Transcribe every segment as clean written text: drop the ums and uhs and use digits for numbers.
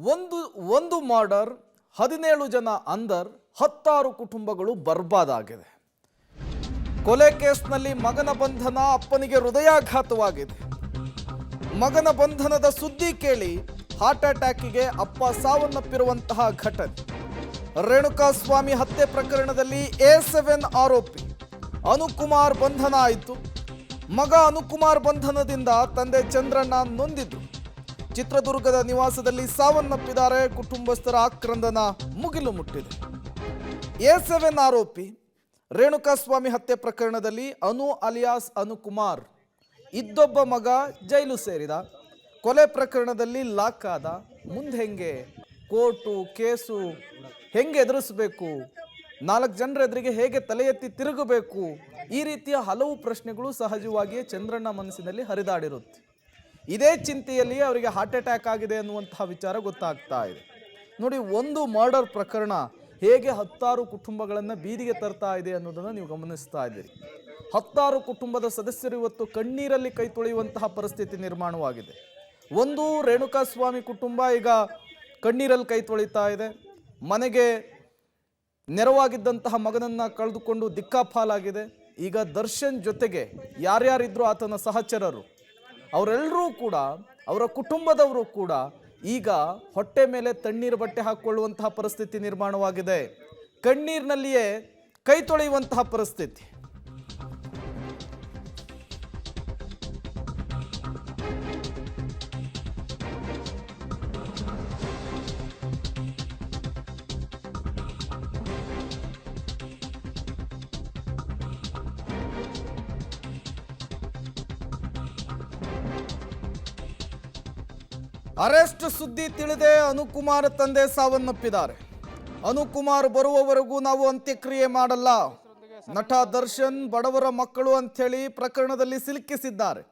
ಒಂದು ಒಂದು ಮರ್ಡರ್, 17 ಜನ ಅಂದರ್, 16 ಕುಟುಂಬಗಳು ಬರ್ಬಾದಾಗಿದೆ. ಕೊಲೆ ಕೇಸ್ನಲ್ಲಿ ಮಗನ ಬಂಧನ, ಅಪ್ಪನಿಗೆ ಹೃದಯಾಘಾತವಾಗಿದೆ. ಮಗನ ಬಂಧನದ ಸುದ್ದಿ ಕೇಳಿ ಹಾರ್ಟ್ ಅಟ್ಯಾಕಿಗೆ ಅಪ್ಪ ಸಾವನ್ನಪ್ಪಿರುವಂತಹ ಘಟನೆ. ರೇಣುಕಾಸ್ವಾಮಿ ಹತ್ಯೆ ಪ್ರಕರಣದಲ್ಲಿ A7 ಆರೋಪಿ ಅನುಕುಮಾರ್ ಬಂಧನ ಆಯಿತು. ಮಗ ಅನುಕುಮಾರ್ ಬಂಧನದಿಂದ ತಂದೆ ಚಂದ್ರಣ್ಣ ನೊಂದಿದ್ರು. ಚಿತ್ರದುರ್ಗದ ನಿವಾಸದಲ್ಲಿ ಸಾವನ್ನಪ್ಪಿದ್ದಾರೆ. ಕುಟುಂಬಸ್ಥರ ಆಕ್ರಂದನ ಮುಗಿಲು ಮುಟ್ಟಿದೆ. A7 ಆರೋಪಿ ರೇಣುಕಾಸ್ವಾಮಿ ಹತ್ಯೆ ಪ್ರಕರಣದಲ್ಲಿ ಅನು ಅಲಿಯಾಸ್ ಅನುಕುಮಾರ್ ಇದ್ದೊಬ್ಬ ಮಗ ಜೈಲು ಸೇರಿದ. ಕೊಲೆ ಪ್ರಕರಣದಲ್ಲಿ ಲಾಕ್ ಆದ. ಮುಂದೆ ಹೆಂಗೆ ಕೋರ್ಟು ಕೇಸು ಹೆಂಗೆ ಎದುರಿಸಬೇಕು, 4 ಜನರ ಎದುರಿಗೆ ಹೇಗೆ ತಲೆ ಎತ್ತಿ ತಿರುಗಬೇಕು, ಈ ರೀತಿಯ ಹಲವು ಪ್ರಶ್ನೆಗಳು ಸಹಜವಾಗಿಯೇ ಚಂದ್ರಣ್ಣ ಮನಸ್ಸಿನಲ್ಲಿ ಹರಿದಾಡಿರುತ್ತೆ. ಇದೇ ಚಿಂತೆಯಲ್ಲಿಯೇ ಅವರಿಗೆ ಹಾರ್ಟ್ ಅಟ್ಯಾಕ್ ಆಗಿದೆ ಅನ್ನುವಂತಹ ವಿಚಾರ ಗೊತ್ತಾಗ್ತಾ ಇದೆ. ನೋಡಿ, ಒಂದು ಮರ್ಡರ್ ಪ್ರಕರಣ ಹೇಗೆ 16 ಕುಟುಂಬಗಳನ್ನು ಬೀದಿಗೆ ತರ್ತಾ ಇದೆ ಅನ್ನೋದನ್ನು ನೀವು ಗಮನಿಸ್ತಾ ಇದ್ದೀರಿ. 16 ಕುಟುಂಬದ ಸದಸ್ಯರು ಇವತ್ತು ಕಣ್ಣೀರಲ್ಲಿ ಕೈ ತೊಳೆಯುವಂತಹ ಪರಿಸ್ಥಿತಿ ನಿರ್ಮಾಣವಾಗಿದೆ. ಒಂದು ರೇಣುಕಾಸ್ವಾಮಿ ಕುಟುಂಬ ಈಗ ಕಣ್ಣೀರಲ್ಲಿ ಕೈ ತೊಳಿತಾ ಇದೆ. ಮನೆಗೆ ನೆರವಾಗಿದ್ದಂತಹ ಮಗನನ್ನು ಕಳೆದುಕೊಂಡು ದಿಕ್ಕಾಪಾಲಾಗಿದೆ. ಈಗ ದರ್ಶನ್ ಜೊತೆಗೆ ಯಾರ್ಯಾರಿದ್ರು ಆತನ ಸಹಚರರು ಅವರೆಲ್ಲರೂ ಕೂಡ, ಅವರ ಕುಟುಂಬದವರು ಕೂಡ ಈಗ ಹೊಟ್ಟೆ ಮೇಲೆ ತಣ್ಣೀರು ಬಟ್ಟೆ ಹಾಕಿಕೊಳ್ಳುವಂತಹ ಪರಿಸ್ಥಿತಿ ನಿರ್ಮಾಣವಾಗಿದೆ. ಕಣ್ಣೀರಿನಲ್ಲಿಯೇ ಕೈ ತೊಳೆಯುವಂತಹ ಪರಿಸ್ಥಿತಿ. ಅರೆಸ್ಟ್ ಸುದ್ದಿ ತಿಳಿದೇ ಅನುಕುಮಾರ್ ತಂದೆ ಸಾವನ್ನಪ್ಪಿದ್ದಾರೆ. ಅನುಕುಮಾರ್ ಬರುವವರೆಗೂ ನಾವು ಅಂತ್ಯಕ್ರಿಯೆ ಮಾಡಲ್ಲ. ನಟ ದರ್ಶನ್ ಬಡವರ ಮಕ್ಕಳು ಅಂಥೇಳಿ ಪ್ರಕರಣದಲ್ಲಿ ಸಿಲುಕಿಸಿದ್ದಾರೆ.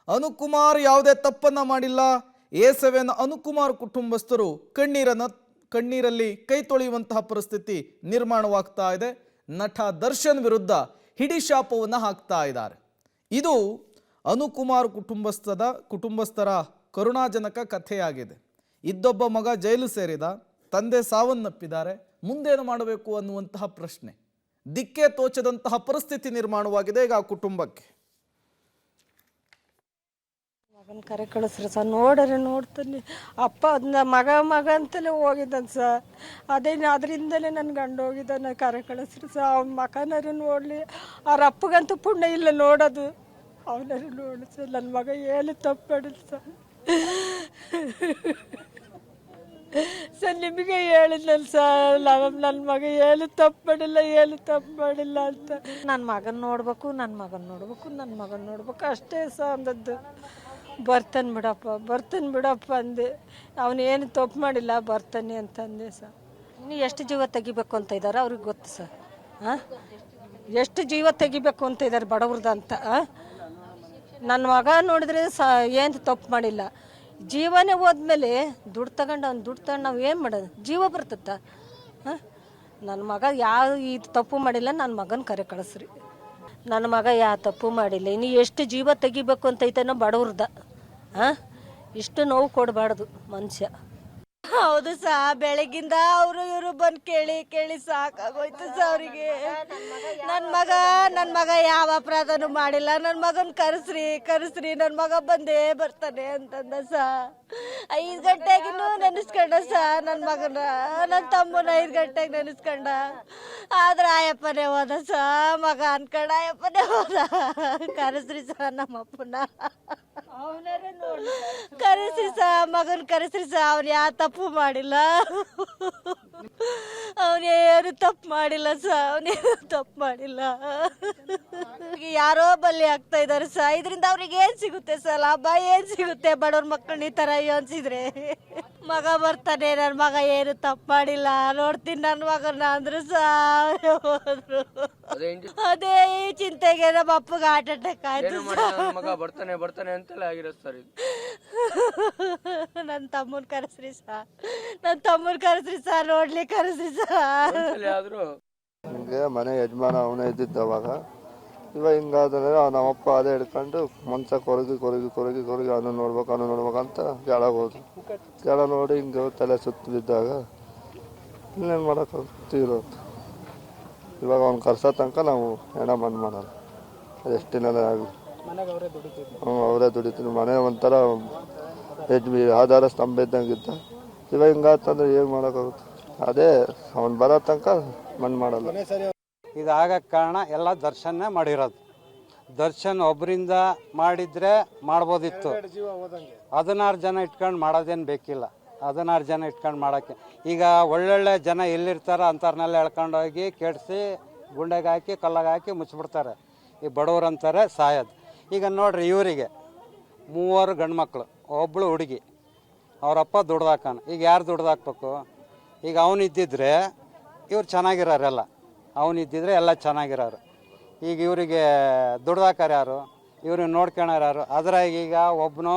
ಅನುಕುಮಾರ್ ಯಾವುದೇ ತಪ್ಪನ್ನ ಮಾಡಿಲ್ಲ. A7 ಅನುಕುಮಾರ್ ಕುಟುಂಬಸ್ಥರು ಕಣ್ಣೀರಲ್ಲಿ ಕೈ ತೊಳೆಯುವಂತಹ ಪರಿಸ್ಥಿತಿ ನಿರ್ಮಾಣವಾಗ್ತಾ ಇದೆ. ನಟ ದರ್ಶನ್ ವಿರುದ್ಧ ಹಿಡಿಶಾಪವನ್ನು ಹಾಕ್ತಾ ಇದ್ದಾರೆ. ಇದು ಅನುಕುಮಾರ್ ಕುಟುಂಬಸ್ಥರ ಕರುಣಾಜನಕ ಕಥೆಯಾಗಿದೆ. ಇದ್ದೊಬ್ಬ ಮಗ ಜೈಲು ಸೇರಿದ, ತಂದೆ ಸಾವನ್ನಪ್ಪಿದ್ದಾರೆ. ಮುಂದೇನು ಮಾಡಬೇಕು ಅನ್ನುವಂತಹ ಪ್ರಶ್ನೆ, ದಿಕ್ಕೇ ತೋಚದಂತಹ ಪರಿಸ್ಥಿತಿ ನಿರ್ಮಾಣವಾಗಿದೆ ಈಗ ಆ ಕುಟುಂಬಕ್ಕೆ. ಮಗನ ಕರೆ ಕಳಿಸ್ರಿ ಸರ್, ನೋಡ್ತಾನೆ ಅಪ್ಪ ಅದನ್ನ ಮಗ ಅಂತಲೇ ಹೋಗಿದ್ದಾನೆ ಸರ್. ಅದರಿಂದಲೇ ನನ್ನ ಗಂಡ ಹೋಗಿದ್ದಾನೆ. ಕರೆ ಕಳಿಸ್ರಿ ಸರ್, ಅವ್ನ ಮಗನಾರು ನೋಡಲಿ. ಅವ್ರ ಅಪ್ಪಗಂತೂ ಪುಣ್ಯ ಇಲ್ಲ ನೋಡೋದು. ಅವನಾರು ನೋಡಿ ಸರ್, ನನ್ನ ಮಗ ಏನು ತಪ್ಪು ಮಾಡಿಲ್ಲ ಸರ್. ನಿಮಗೆ ಹೇಳಿದ್ನಲ್ಲ ಸರ್, ನನ್ನ ಮಗ ಏನು ತಪ್ಪು ಮಾಡಿಲ್ಲ ಅಂತ. ನನ್ನ ಮಗನ ನೋಡ್ಬೇಕು ಅಷ್ಟೇ ಸರ್ ಅಂದದ್ದು. ಬರ್ತಾನೆ ಬಿಡಪ್ಪ ಅಂದೆ. ಅವನೇನು ತಪ್ಪು ಮಾಡಿಲ್ಲ, ಬರ್ತಾನೆ ಅಂತಂದೆ ಸರ್. ಇನ್ನು ಎಷ್ಟು ಜೀವ ತೆಗಿಬೇಕು ಅಂತ ಇದ್ದಾರೆ ಅವ್ರಿಗೆ ಗೊತ್ತು ಸರ್. ಎಷ್ಟು ಜೀವ ತೆಗಿಬೇಕು ಅಂತ ಇದ್ದಾರೆ ಬಡವ್ರದ್ದು ಅಂತ. ನನ್ನ ಮಗ ನೋಡಿದ್ರೆ ಏನು ತಪ್ಪು ಮಾಡಿಲ್ಲ. ಜೀವನೇ ಹೋದ್ಮೇಲೆ ದುಡ್ಡು ನಾವು ಏನು ಮಾಡೋದು? ಜೀವ ಬರ್ತತ್ತ? ನನ್ನ ಮಗ ಯಾವ ಇದು ತಪ್ಪು ಮಾಡಿಲ್ಲ. ನನ್ನ ಮಗನ ಕರೆ ಕಳಿಸ್ರಿ. ನನ್ನ ಮಗ ಯಾವ ತಪ್ಪು ಮಾಡಿಲ್ಲ. ಇನ್ನು ಎಷ್ಟು ಜೀವ ತೆಗಿಬೇಕು ಅಂತ ಐತೇನೋ ಬಡವ್ರದ. ಇಷ್ಟು ನೋವು ಕೊಡಬಾರ್ದು ಮನುಷ್ಯ. ಹೌದು ಸಾ, ಬೆಳಗಿಂದ ಇವರು ಬಂದು ಕೇಳಿ ಸಾಕಾಗೋಯ್ತು ಸರ್ ಅವರಿಗೆ. ನನ್ನ ಮಗ ಯಾವ ಅಪರಾಧನೂ ಮಾಡಿಲ್ಲ. ನನ್ನ ಮಗನ ಕರೆಸ್ರಿ ನನ್ನ ಮಗ ಬಂದೇ ಬರ್ತಾನೆ ಅಂತಂದ ಸಾ. 5 ಗಂಟೆಗಿನ್ನೂ ನೆನೆಸ್ಕೊಂಡ ಸಾ ನನ್ನ ಮಗನ. ನನ್ನ ತಮ್ಮನ 5 ಗಂಟೆಗೆ ನೆನೆಸ್ಕೊಂಡ. ಆದ್ರೆ ಆಯಪ್ಪನೇ ಹೋದ ಸಾ. ಮಗ ಅನ್ಕೊಂಡ ಆಯಪ್ಪನೇ ಹೋದ. ಕರೆಸ್ರಿ ಸಾ ನಮ್ಮಪ್ಪನ, ಕರೆಸ್ರಿ ಸಾ ಮಗನ ಕರೆಸ್ರಿ ಸಾ. ಅವ್ನು ಯಾವ ತಪ್ಪು ಮಾಡಿಲ್ಲ. ಅವನೇನು ತಪ್ಪು ಮಾಡಿಲ್ಲ. ಯಾರೋ ಬಲಿ ಆಗ್ತಾ ಇದಾರೆ ಸಾ. ಇದರಿಂದ ಅವ್ರಿಗೆ ಏನ್ ಸಿಗುತ್ತೆ ಸರ್? ಲಾಭ ಏನ್ ಸಿಗುತ್ತೆ? ಬಡವ್ರ ಮಕ್ಕಳನ್ನ ಈ ತರ ಯೋಚಿಸಿದ್ರೆ. ಮಗ ಬರ್ತಾನೆ, ನನ್ನ ಮಗ ಏನು ತಪ್ಪು ಮಾಡಿಲ್ಲ, ನೋಡ್ತೀನಿ ನನ್ನ ಮಗನ ಅಂದ್ರು ಸಾ. ಹೋದ್ರು. ಅದೇ ಈ ಚಿಂತೆಗೆ ನಮ್ಮ ಅಪ್ಪಗೆ ಹಾರ್ಟ್ ಅಟ್ಯಾಕ್ ಆಯ್ತು. ಮಗ ಬರ್ತಾನೆ ಅಂತೆಲ್ಲ ಆಗಿರೋದು ಸರ್. ನನ್ನ ತಮ್ಮನ್ ಕರೆಸ್ರಿ ಸಾ, ನೋಡ್ಲಿ ಕರೆಸ್ರಿ ಸಾ. ಮನೆ ಯಜಮಾನ ಅವನೇ ಇದ್ದಿದ್ದವಾಗ ಇವಾಗ ಹಿಂಗಾದ್ರೆ ನಮ್ಮಪ್ಪ ಅದೇ ಹಿಡ್ಕೊಂಡು ಮನ್ಸ ಕೊರಗಿ ಅವನು ನೋಡ್ಬೇಕಂತ ಕೆಳಗೆ ಹೋದ್ರು. ಕೆಳ ನೋಡಿ ಹಿಂಗೆ ತಲೆ ಸುತ್ತು ಬಿದ್ದಾಗ ಇನ್ನೇನು ಮಾಡೋಕ್ಕಾಗ್ತಿರೋ. ಇವಾಗ ಅವ್ನು ಕರ್ಸೋ ತನಕ ನಾವು ಹೆಣ ಮಣ್ಣು ಮಾಡಲ್ಲ. ಎಷ್ಟು ದಿನ ಆಗಲಿ ಅವರೇ ದುಡಿತೀನಿ. ಮನೆ ಒಂಥರ ಆಧಾರ ಸ್ತಂಭ ಇದ್ದಂಗಿದ್ದ. ಇವಾಗ ಹಿಂಗಾತಂದ್ರೆ ಏನು ಮಾಡೋಕ್ಕಾಗುತ್ತೆ. ಅದೇ ಅವ್ನು ಬರೋ ತನಕ ಮಣ್ಣು ಮಾಡಲ್ಲ. ಇದಾಗಕ್ಕೆ ಕಾರಣ ಎಲ್ಲ ದರ್ಶನ ಮಾಡಿರೋದು. ದರ್ಶನ್ ಒಬ್ಬರಿಂದ ಮಾಡಿದರೆ ಮಾಡ್ಬೋದಿತ್ತು. 16 ಜನ ಇಟ್ಕೊಂಡು ಮಾಡೋದೇನು ಬೇಕಿಲ್ಲ. 16 ಜನ ಇಟ್ಕೊಂಡು ಮಾಡೋಕ್ಕೆ ಈಗ ಒಳ್ಳೊಳ್ಳೆ ಜನ ಎಲ್ಲಿರ್ತಾರೋ ಅಂಥವ್ರನ್ನೆಲ್ಲ ಎಳ್ಕೊಂಡೋಗಿ ಕೆಡಿಸಿ ಗುಂಡೆಗೆ ಹಾಕಿ ಕಲ್ಲಾಗ ಹಾಕಿ ಮುಚ್ಚಿಬಿಡ್ತಾರೆ. ಈ ಬಡವ್ರು ಅಂತಾರೆ ಸಾಯೋದು. ಈಗ ನೋಡ್ರಿ, ಇವರಿಗೆ 3 ಗಂಡು ಮಕ್ಕಳು, ಒಬ್ಬಳು ಹುಡುಗಿ. ಅವರಪ್ಪ ದುಡ್ದಾಕಾನ. ಈಗ ಯಾರು ದುಡ್ದಾಕ್ಬೇಕು? ಈಗ ಅವನಿದ್ದಿದ್ರೆ ಇವ್ರು ಚೆನ್ನಾಗಿರೋರೆಲ್ಲ. ಅವನಿದ್ದಿದ್ರೆ ಎಲ್ಲ ಚೆನ್ನಾಗಿರೋರು. ಈಗ ಇವರಿಗೆ ದುಡ್ದಾಕಾರ ಯಾರು? ಇವ್ರಿಗೆ ನೋಡ್ಕೊಳೋರು ಯಾರು? ಅದ್ರಾಗ ಈಗ ಒಬ್ಬನು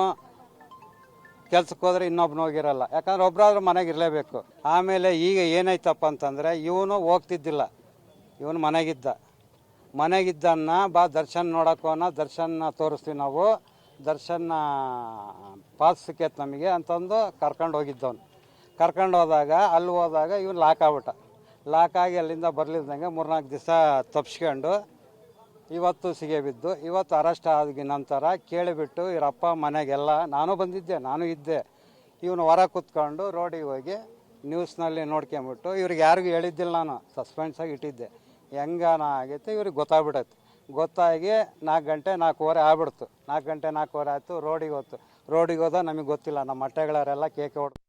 ಕೆಲ್ಸಕ್ಕೆ ಹೋದ್ರೆ ಇನ್ನೊಬ್ನು ಹೋಗಿರಲ್ಲ. ಯಾಕಂದ್ರೆ ಒಬ್ಬರಾದ್ರೂ ಮನೆಗೆ ಇರಲೇಬೇಕು. ಆಮೇಲೆ ಈಗ ಏನಾಯ್ತಪ್ಪ ಅಂತಂದರೆ ಇವನು ಹೋಗ್ತಿದ್ದಿಲ್ಲ. ಇವನು ಮನೆಗಿದ್ದನ್ನ ಬಾ ದರ್ಶನ್ ನೋಡೋಕೋನ, ದರ್ಶನ ತೋರಿಸ್ತೀವಿ ನಾವು, ದರ್ಶನ ಪಾಸ್ ಸಿಕ್ಕೈತೆ ನಮಗೆ ಅಂತಂದು ಕರ್ಕೊಂಡು ಹೋಗಿದ್ದವನು. ಕರ್ಕೊಂಡು ಹೋದಾಗ ಅಲ್ಲಿ ಹೋದಾಗ ಇವನು ಲಾಕ್ ಆಗ್ಬಿಟ್ಟ. ಲಾಕ್ ಆಗಿ ಅಲ್ಲಿಂದ ಬರಲಿದ್ದಂಗೆ 3-4 ದಿವಸ ತಪ್ಸ್ಕೊಂಡು ಇವತ್ತು ಸಿಗೆ ಬಿದ್ದು. ಇವತ್ತು ಅರೆಸ್ಟ್ ಆದ ನಂತರ ಕೇಳಿಬಿಟ್ಟು ಇವರಪ್ಪ ಮನೆಗೆಲ್ಲ ನಾನು ಬಂದಿದ್ದೆ, ನಾನು ಇದ್ದೆ. ಇವನು ಹೊರ ಕೂತ್ಕೊಂಡು ರೋಡಿಗೆ ಹೋಗಿ ನ್ಯೂಸ್ನಲ್ಲಿ ನೋಡ್ಕೊಂಬಿಟ್ಟು ಇವ್ರಿಗೆ ಯಾರಿಗೂ ಹೇಳಿದ್ದಿಲ್ಲ, ನಾನು ಸಸ್ಪೆನ್ಸಾಗಿ ಇಟ್ಟಿದ್ದೆ. ಹೆಂಗಾನ ಆಗೈತೆ ಇವ್ರಿಗೆ ಗೊತ್ತಾಗ್ಬಿಡತ್ತೆ. ಗೊತ್ತಾಗಿ 4 ಗಂಟೆ 4:15 ಆಗ್ಬಿಡ್ತು. 4 ಗಂಟೆ 4:15 ಆಯಿತು. ರೋಡಿಗೆ ಹೋದ ನಮಗೆ ಗೊತ್ತಿಲ್ಲ. ನಮ್ಮ ಮಟ್ಟೆಗಳವರೆಲ್ಲ ಕೇಕೆ ಹೊಡೆದು